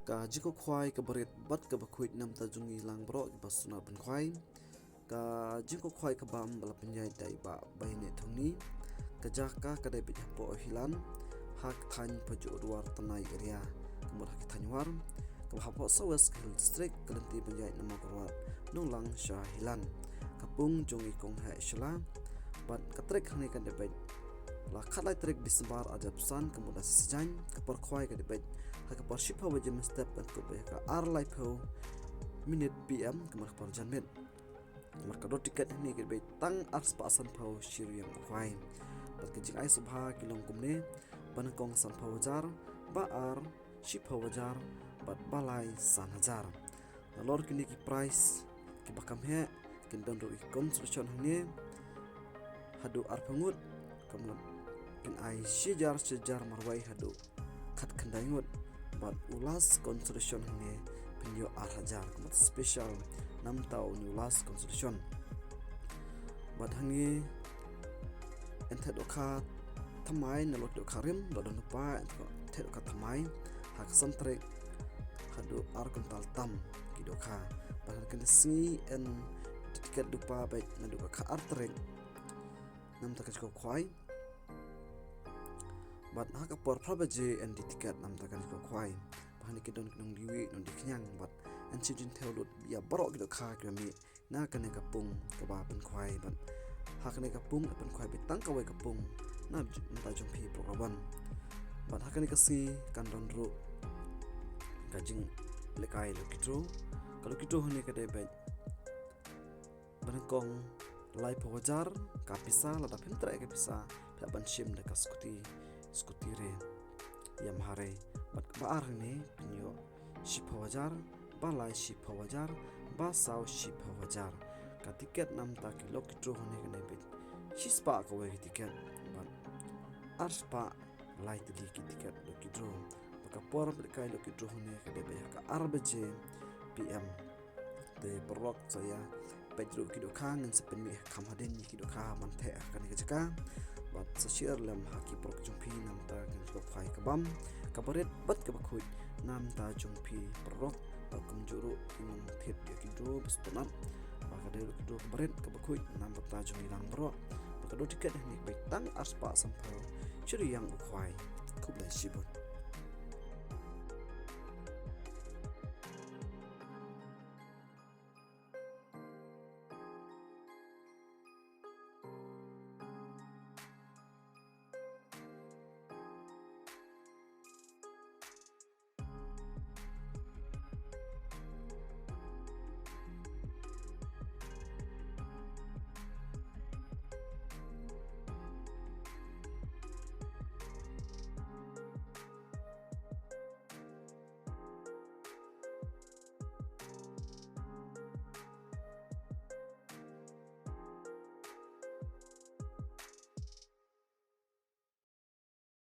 ka jiko khwai ka berit bat ka bakhuit nam ta jungi lang bro ki basuna ban khwai ka jiko khwai ka bam bala penjai dai ba bai ne thungni ka jaka ka dai bi po hilan hak than paju ruar tanai area kamur hak than war ka hapo sawes hill district kelanti penjai nama ruar nong lang sha hilan kapung jungi kong ha shla bat ka trek hani kan dai la khatlai trek Disember ajab san kemudian sejan kapor khwai ka dai hak par shipa wajim step kan ko be ka ar lai pho minute pm kamar par janmet marka do tiket ni ke be tang ar spa san pho shiriam khwai bat ke jing ai subha kilong kumne ban kong san pho jar ba ar shipa wajar bat balai san hajar lor kini ki price ki bakam he kin don ro construction hne hadu ar phangut kamut kin ai shijar marwai hadu khat khandai ngut bat ulas construction hne pinyo ar hajar kamat special nam tau ni ulas construction bat hangi enthet okha thamai na lot okha rim do don pa enthet okha thamai hak santrek hadu ar kuntal tam ki dokha bat kan si en tiket dupa baik na duka kha ar trek nam takach ko khwai bat hak por prabaje en di tiket nam takach ko khwai bahani ke don knong diwi non di knyang bat an chijin theolut ya borok ki dokha ki mi na kan ka pung ka ba pen khwai bat hak ne ka pung pen khwai bi tang ka wai ka pung na ta jong phi program bat hak ne ka si kan don ru ka jing lekai lo kitro kalau kitro hone ka dai ba ban kong lai phojar ka pisa la da phem tra ka pisa pha ban shim de ka skuti re yam hare bat ba ar ne pinyo shipa wajar ba lai shipa wajar ba saw shipa wajar ka tiket nam ta ki lok kitro hone ka nei bit shispa ka we tiket bat ar spa lai tli ki tiket lo kitro ka por kai lo kitro hone ka de ka ar baje pm te porok saya pedro ki do khang ngan sepen mi kham haden ki do kha man the kan ka jaka bat sa share lam haki porok jumpi nam ta kan ko khai ka bam ka baret bat ka bakhuit nam ta jumpi porok ta kum juru inum thet ki do bestonat ba ka de ki do baret ka bakhuit nam ta jumi lang bro ba ka do tiket ni bai tang aspa sampho chiri yang khwai khub lai shibut